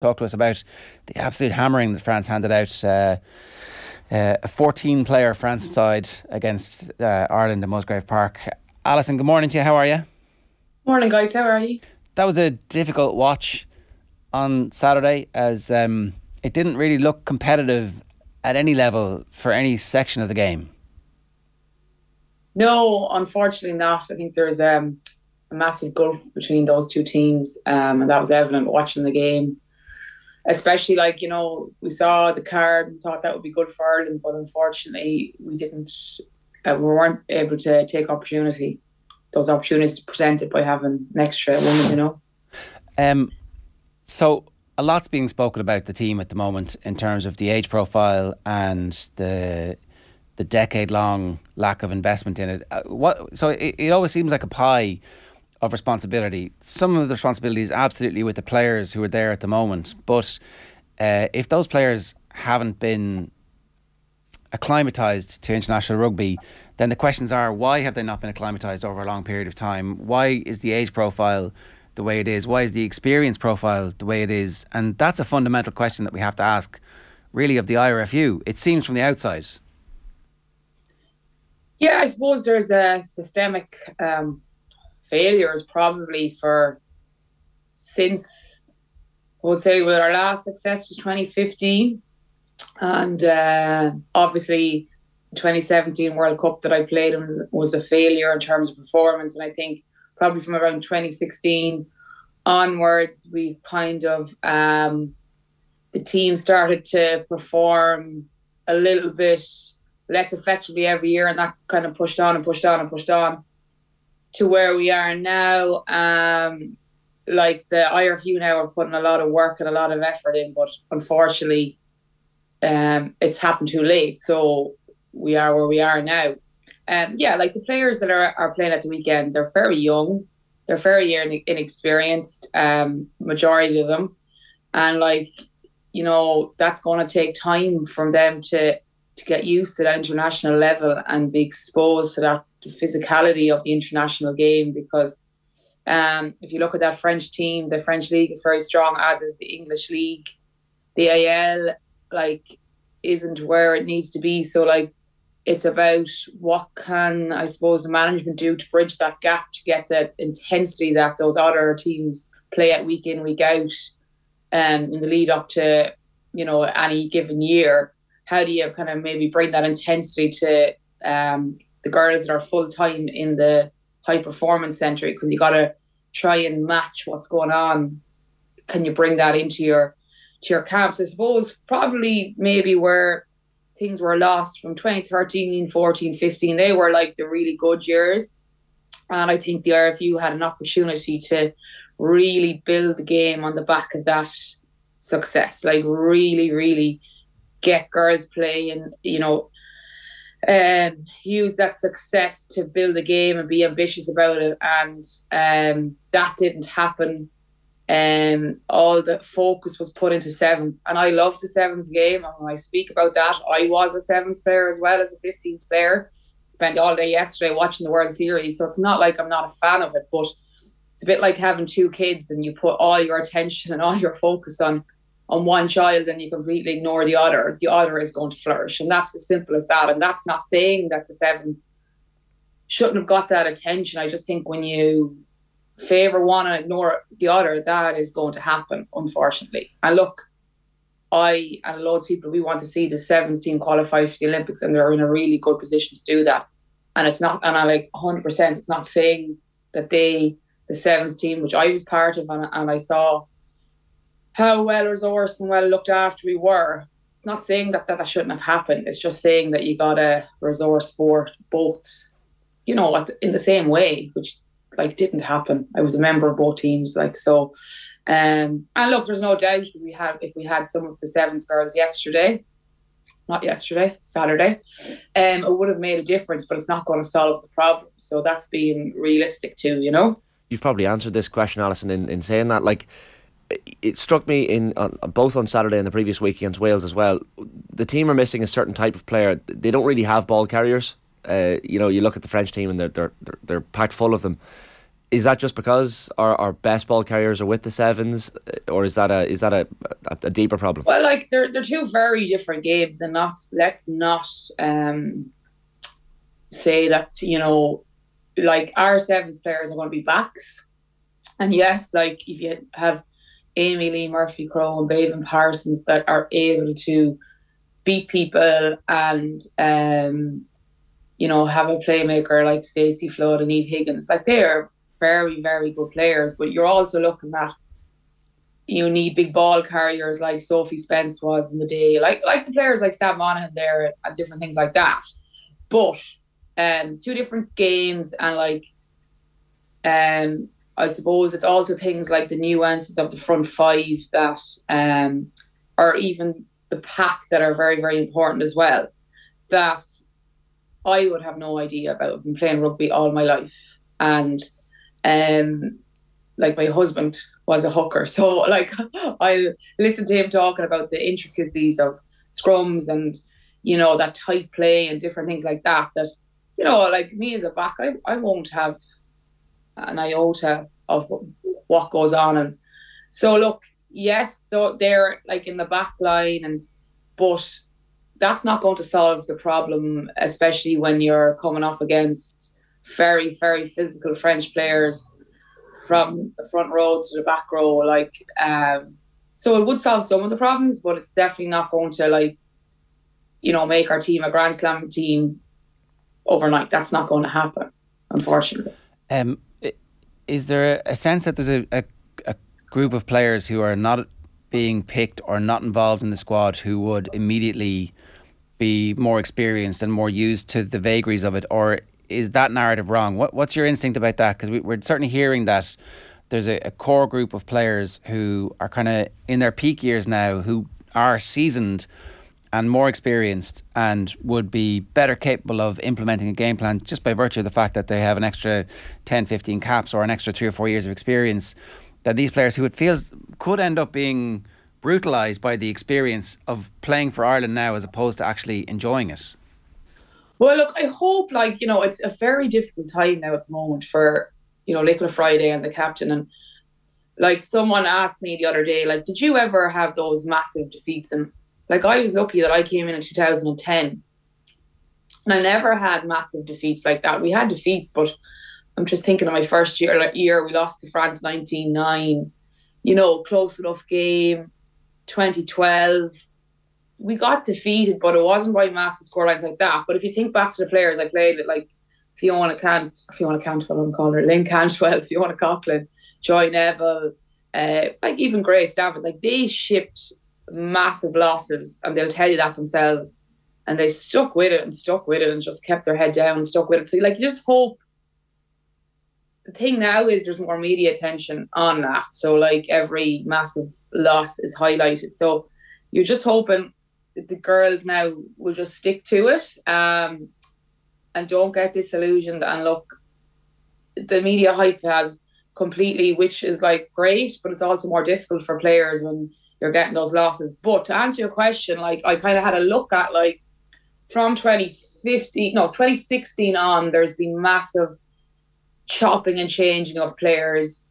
Talk to us about the absolute hammering that France handed out. A 14-player France side against Ireland in Musgrave Park. Alison, good morning to you. How are you? Morning, guys. How are you? That was a difficult watch on Saturday, as it didn't really look competitive at any level for any section of the game. No, unfortunately not. I think there's a massive gulf between those two teams, and that was evident watching the game. Especially, we saw the card and thought that would be good for Ireland, but unfortunately, we didn't. We weren't able to take those opportunities presented by having an extra woman. So a lot's being spoken about the team at the moment in terms of the age profile and the decade-long lack of investment in it. So it always seems like a pie of responsibility. Some of the responsibility is absolutely with the players who are there at the moment, but if those players haven't been acclimatised to international rugby, then the questions are, why have they not been acclimatised over a long period of time? Why is the age profile the way it is? Why is the experience profile the way it is? And that's a fundamental question that we have to ask, really, of the IRFU. It seems from the outside. Yeah, I suppose there's a systemic failures probably since, I would say, with our last success was 2015, and obviously the 2017 World Cup that I played in was a failure in terms of performance. And I think probably from around 2016 onwards, we kind of the team started to perform a little bit less effectively every year, and that kind of pushed on and pushed on and pushed on to where we are now. Like the IRFU now are putting a lot of work and a lot of effort in, but unfortunately, it's happened too late. So we are where we are now. And yeah, like the players that are playing at the weekend, they're very young, they're very inexperienced, majority of them, and that's going to take time for them to get used to that international level and be exposed to that the physicality of the international game. Because if you look at that French team, the French league is very strong, as is the English league. The AL isn't where it needs to be. So it's about what can, I suppose, the management do to bridge that gap to get the intensity that those other teams play at week in, week out, in the lead up to any given year. How do you kind of maybe bring that intensity to the girls that are full time in the high performance centre? Because you got to try and match what's going on. Can you bring that into your camps? I suppose probably maybe where things were lost from 2013, 14, 15, they were like the really good years. And I think the RFU had an opportunity to really build the game on the back of that success. Like really, really get girls playing, use that success to build a game and be ambitious about it. And that didn't happen. All the focus was put into sevens. And I love the sevens game. And when I speak about that, I was a sevens player as well as a 15s player. Spent all day yesterday watching the World Series. So it's not like I'm not a fan of it, but it's a bit like having two kids and you put all your attention and all your focus on one child and you completely ignore the other. The other is going to flourish. And that's as simple as that. And that's not saying that the sevens shouldn't have got that attention. I just think when you favour one and ignore the other, that is going to happen, unfortunately. And look, I and loads of people, we want to see the sevens team qualify for the Olympics, and they're in a really good position to do that. And it's not, and I 100%, it's not saying that the sevens team, which I was part of, and I saw how well resourced and well looked after we were. It's not saying that shouldn't have happened. It's just saying that you got to resource sport both, in the same way, which didn't happen. I was a member of both teams, so. And look, there's no doubt if we had some of the sevens girls Saturday, it would have made a difference, but it's not going to solve the problem. So that's being realistic too, You've probably answered this question, Alison, in saying that. It struck me both on Saturday and the previous week against Wales as well. The team are missing a certain type of player. They don't really have ball carriers. You look at the French team and they're packed full of them. Is that just because our best ball carriers are with the sevens, or is that a deeper problem? Well, like they're two very different games, and let's not say that, you know, like our sevens players are going to be backs. And yes, like if you have Amy Lee Murphy-Crowe and Baven Parsons that are able to beat people and you know, have a playmaker like Stacey Flood and Eve Higgins, like they are very, very good players. But you're also looking at, you need big ball carriers like Sophie Spence was in the day, like the players like Sam Monaghan there and different things like that. But two different games, and like I suppose it's also things like the nuances of the front five that or even the pack that are very, very important as well, that I would have no idea about. I've been playing rugby all my life, and like my husband was a hooker, so like I listened to him talking about the intricacies of scrums and, you know, that tight play and different things like that, that, you know, like me as a back, I won't have an iota of what goes on. And so look, yes, they're like in the back line, but that's not going to solve the problem, especially when you're coming up against very, very physical French players from the front row to the back row. Like, so it would solve some of the problems, but it's definitely not going to, like, you know, make our team a Grand Slam team overnight. That's not going to happen, unfortunately. Is there a sense that there's a group of players who are not being picked or not involved in the squad who would immediately be more experienced and more used to the vagaries of it? Or is that narrative wrong? What's your instinct about that? Because we're certainly hearing that there's a core group of players who are kind of in their peak years now, who are seasoned and more experienced and would be better capable of implementing a game plan just by virtue of the fact that they have an extra 10, 15 caps or an extra 3 or 4 years of experience, that these players who it feels could end up being brutalised by the experience of playing for Ireland now as opposed to actually enjoying it. Well, look, I hope, like, you know, it's a very difficult time now at the moment for, you know, Nicola Friday and the captain. And like someone asked me the other day, like, did you ever have those massive defeats? And like, I was lucky that I came in 2010 and I never had massive defeats like that. We had defeats, but I'm just thinking of my first year, we lost to France 19-9, you know, close enough game. 2012, we got defeated, but it wasn't by massive scorelines like that. But if you think back to the players I played with, like Lynn Cantwell, Fiona Coughlin, Joy Neville, like even Grace David, like they shipped massive losses, and they'll tell you that themselves. And they stuck with it and just kept their head down and stuck with it. So like, you just hope. The thing now is there's more media attention on that. So like every massive loss is highlighted. So you're just hoping that the girls now will just stick to it and don't get disillusioned. And look, the media hype has completely, which is like great, but it's also more difficult for players when you're getting those losses. But to answer your question, like I kind of had a look at, like, from 2016 on, there's been massive chopping and changing of players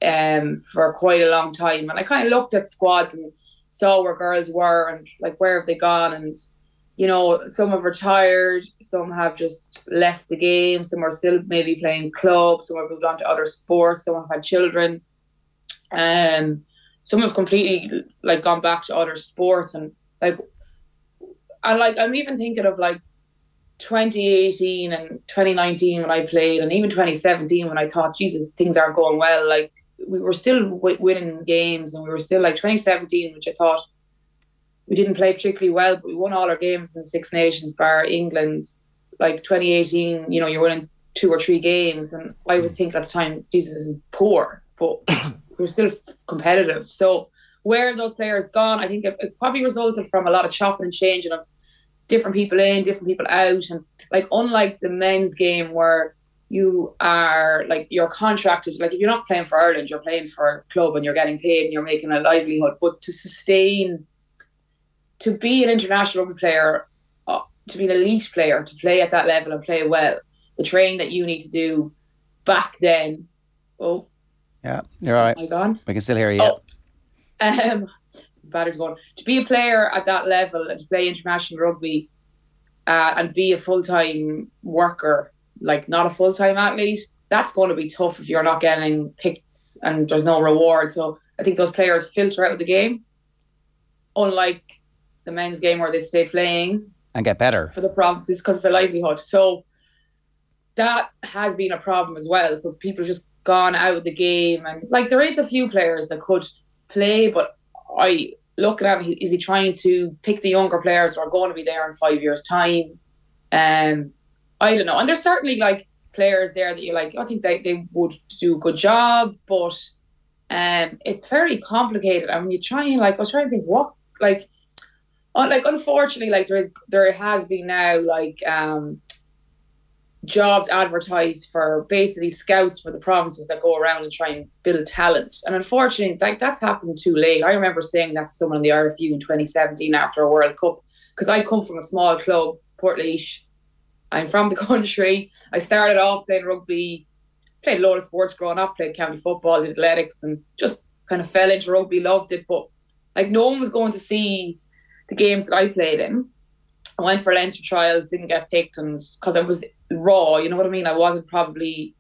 for quite a long time. And I kind of looked at squads and saw where girls were and like, where have they gone? And, you know, some have retired, some have just left the game, some are still maybe playing club, some have moved on to other sports, some have had children, some have completely like gone back to other sports. And I'm even thinking of like 2018 and 2019 when I played, and even 2017 when I thought, Jesus, things aren't going well. Like, we were still winning games, and we were still like 2017, which I thought we didn't play particularly well, but we won all our games in the Six Nations bar England. Like 2018, you know, you're winning 2 or 3 games, and I was thinking at the time, Jesus, this is poor, but we're still competitive. So where have those players gone? I think it probably resulted from a lot of chopping and changing of different people in, different people out. And like, unlike the men's game where you are like, you're contracted, like if you're not playing for Ireland, you're playing for a club and you're getting paid and you're making a livelihood. But to sustain, to be an international rugby player, to be an elite player, to play at that level and play well, the training that you need to do back then Oh, Yeah, you're all right. am I gone? We can still hear you. Oh, the battery's going. To be a player at that level and to play international rugby and be a full-time worker, like not a full-time athlete, that's going to be tough if you're not getting picked and there's no reward. So I think those players filter out of the game, unlike the men's game where they stay playing and get better for the provinces because it's a livelihood. So that has been a problem as well. So people just gone out of the game, and like there is a few players that could play, but I look at him, is he trying to pick the younger players who are going to be there in 5 years' time? I don't know. And there's certainly like players there that you're like, I think they would do a good job, but it's very complicated. And when you try and like, I was trying to think what like unfortunately, like there has been now like jobs advertised for basically scouts for the provinces that go around and try and build talent. And unfortunately, that's happened too late. I remember saying that to someone in the RFU in 2017 after a World Cup, because I come from a small club, Portlaoise. I'm from the country. I started off playing rugby, played a lot of sports growing up, played county football, did athletics, and just kind of fell into rugby, loved it. But like no one was going to see the games that I played in. I went for Leinster trials, didn't get picked, and because I was raw, you know what I mean? I wasn't probably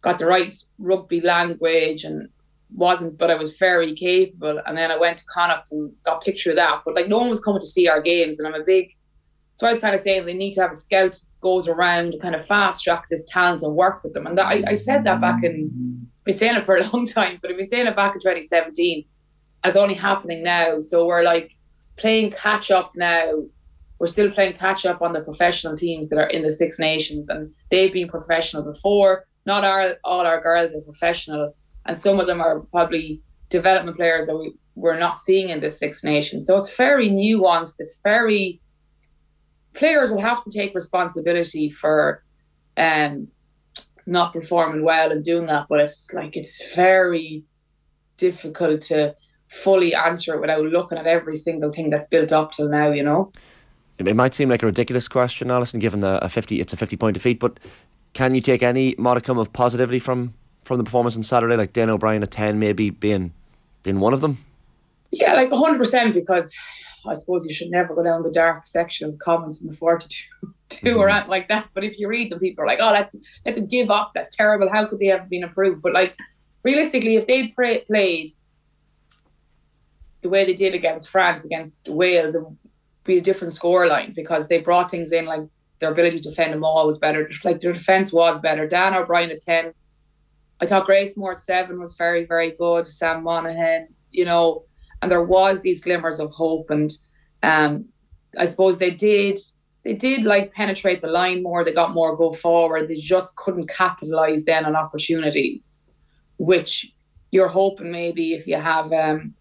got the right rugby language and wasn't, but I was very capable. And then I went to Connacht and got a picture of that. But like no one was coming to see our games, and I'm a big. So I was kind of saying they need to have a scout that goes around and kind of fast track this talent and work with them. And I said that back in, I've been saying it for a long time, but I've been saying it back in 2017. It's only happening now. So we're like playing catch up now. We're still playing catch up on the professional teams that are in the Six Nations, and they've been professional before. Not all our girls are professional, and some of them are probably development players that we're not seeing in the Six Nations. So it's very nuanced. It's very... Players will have to take responsibility for not performing well and doing that, but it's very difficult to fully answer it without looking at every single thing that's built up till now, you know. It might seem like a ridiculous question, Alison, given it's a 50-point defeat, but can you take any modicum of positivity from the performance on Saturday, like Dan O'Brien at 10 maybe being one of them? Yeah, like 100%, because I suppose you should never go down the dark section of comments in the 42 or anything like that. But if you read them, people are like, oh, let them give up. That's terrible. How could they have been improved? But like, realistically, if they played the way they did against France, against Wales, it would be a different scoreline, because they brought things in, like their ability to defend them all was better. Like their defence was better. Dan O'Brien at 10. I thought Grace Moore at 7 was very, very good. Sam Monaghan, you know. And there was these glimmers of hope, and I suppose they did like penetrate the line more. They got more go forward. They just couldn't capitalise then on opportunities, which you're hoping maybe if you have, and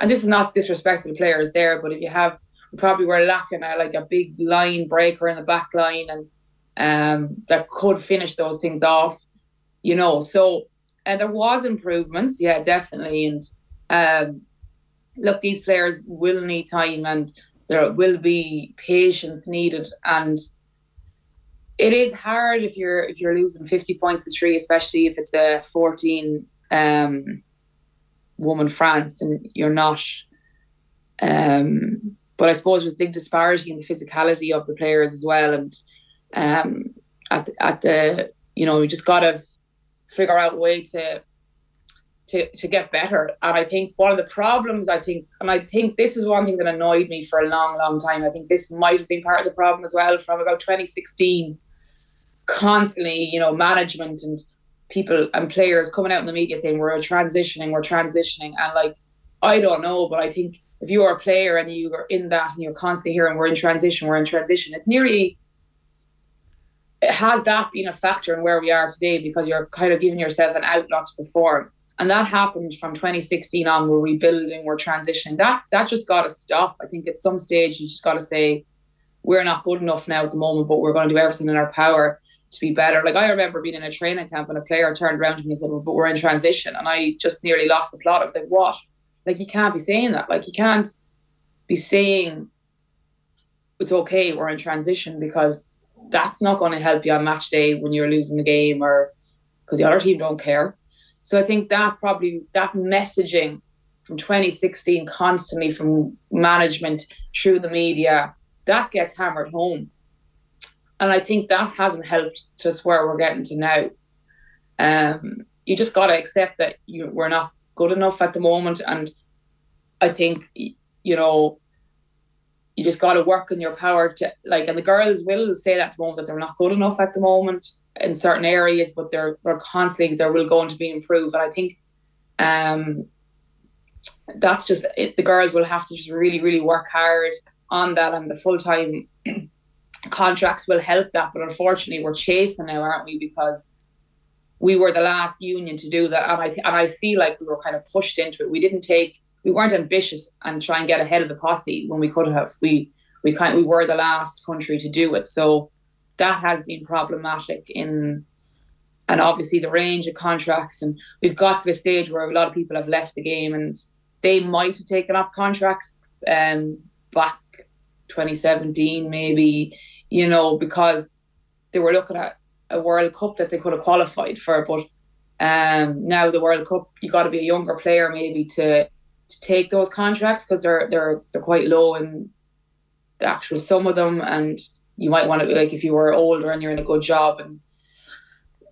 this is not disrespect to the players there, but if you have, we probably were lacking a big line breaker in the back line, and that could finish those things off, you know. So there was improvements, yeah, definitely, and. Look, these players will need time, and there will be patience needed, and it is hard if you're losing 50 points to 3, especially if it's a 14 woman France and you're not. But I suppose there's big disparity in the physicality of the players as well, and at the you just got to figure out a way to get better. And I think one of the problems, I think this is one thing that annoyed me for a long, long time. I think this might have been part of the problem as well from about 2016. Constantly, management and people and players coming out in the media saying we're transitioning. And like, I don't know, but I think if you're a player and you are in that and you're constantly hearing we're in transition, it has that been a factor in where we are today, because you're kind of giving yourself an outlet to perform. And that happened from 2016 on. We're rebuilding, we're transitioning. That just got to stop. I think at some stage you just got to say, we're not good enough now at the moment, but we're going to do everything in our power to be better. Like, I remember being in a training camp and a player turned around to me and said, well, but we're in transition. And I just nearly lost the plot. I was like, what? Like, you can't be saying that. Like, you can't be saying it's okay, we're in transition, because that's not going to help you on match day when you're losing the game, or because the other team don't care. So I think that messaging from 2016 constantly from management through the media, that gets hammered home. And I think that hasn't helped just where we're getting to now. You just got to accept that we're not good enough at the moment. And I think, you just got to work in your power to, and the girls will say that at the moment, that they're not good enough at the moment in certain areas, but they're constantly, there will going to be improved. And I think that's just it. The girls will have to just really, really work hard on that, and the full-time contracts will help that. But unfortunately, we're chasing now, aren't we? Because we were the last union to do that, and I feel like we were kind of pushed into it. We weren't ambitious and try and get ahead of the posse when we could have. We were the last country to do it, so that has been problematic and obviously the range of contracts. And we've got to the stage where a lot of people have left the game, and they might have taken up contracts back 2017 maybe, because they were looking at a World Cup that they could have qualified for. But now the World Cup, you got to be a younger player maybe to take those contracts, because they're quite low in the actual sum of them. And you might want to, if you were older and you're in a good job and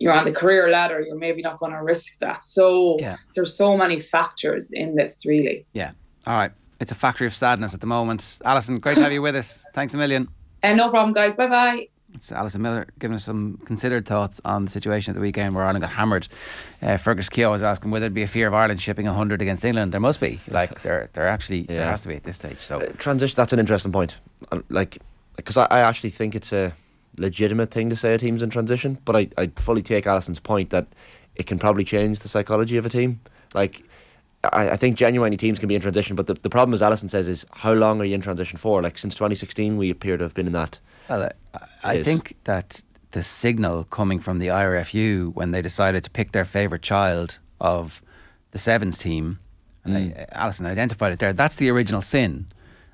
you're on the career ladder, you're maybe not going to risk that. So there's so many factors in this, really. Yeah. All right. It's a factory of sadness at the moment. Alison, great to have you with us. Thanks a million. No problem, guys. Bye-bye. It's Alison Miller giving us some considered thoughts on the situation at the weekend where Ireland got hammered. Fergus Keogh was asking whether there'd be a fear of Ireland shipping 100 against England. There must be. There has to be at this stage. So transition. That's an interesting point. Because I actually think it's a legitimate thing to say a team's in transition, but I fully take Alison's point that it can probably change the psychology of a team. I think genuinely teams can be in transition, but the problem, as Alison says, is how long are you in transition for? Since 2016 we appear to have been in that. Well, I think that the signal coming from the IRFU when they decided to pick their favourite child of the sevens team, and Alison identified it there, that's the original sin,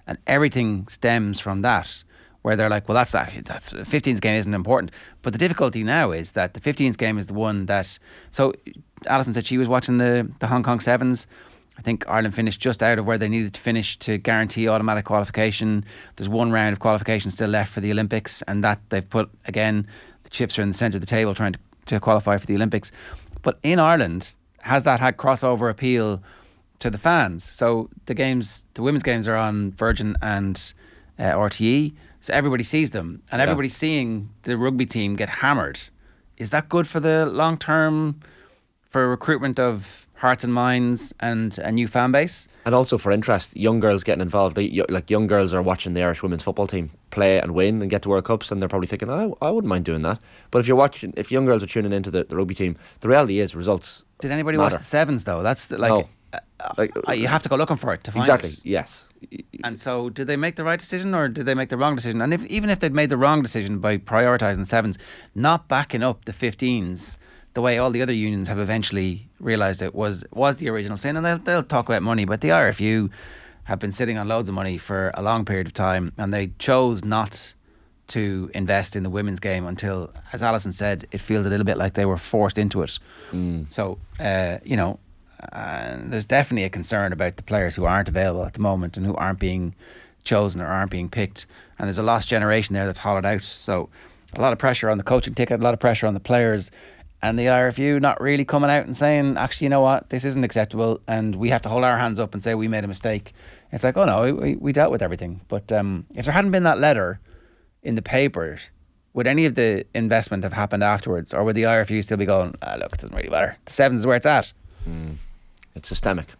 and everything stems from that, where they're like, well, that's 15's game isn't important. But the difficulty now is that the 15's game is the one that, so Alison said she was watching the Hong Kong sevens. I think Ireland finished just out of where they needed to finish to guarantee automatic qualification. There's one round of qualification still left for the Olympics, and that they've put, again, the chips are in the centre of the table trying to qualify for the Olympics. But in Ireland, has that had crossover appeal to the fans? So the women's games are on Virgin and RTE, so everybody sees them, and everybody's seeing the rugby team get hammered. Is that good for the long term, for recruitment of hearts and minds and a new fan base? And also for interest, young girls getting involved. Young girls are watching the Irish women's football team play and win and get to World Cups, and they're probably thinking, I wouldn't mind doing that. But if young girls are tuning into the rugby team, the reality is results. Did anybody matter. watch the sevens though? That's No. You have to go looking for it to find exactly. it. Yes. And so, did they make the right decision or did they make the wrong decision? And even if they'd made the wrong decision by prioritising the sevens, not backing up the 15s the way all the other unions have eventually realised it was the original sin, and they'll talk about money, but the IRFU have been sitting on loads of money for a long period of time, and they chose not to invest in the women's game until, as Alison said, it feels a little bit like they were forced into it. So, there's definitely a concern about the players who aren't available at the moment and who aren't being chosen or aren't being picked, and there's a lost generation there that's hollowed out. So a lot of pressure on the coaching ticket, a lot of pressure on the players, and the IRFU not really coming out and saying, actually, you know what, this isn't acceptable and we have to hold our hands up and say we made a mistake. It's like, oh no, we dealt with everything. But if there hadn't been that letter in the papers, would any of the investment have happened afterwards, or would the IRFU still be going, look, it doesn't really matter, the sevens is where it's at? It's systemic.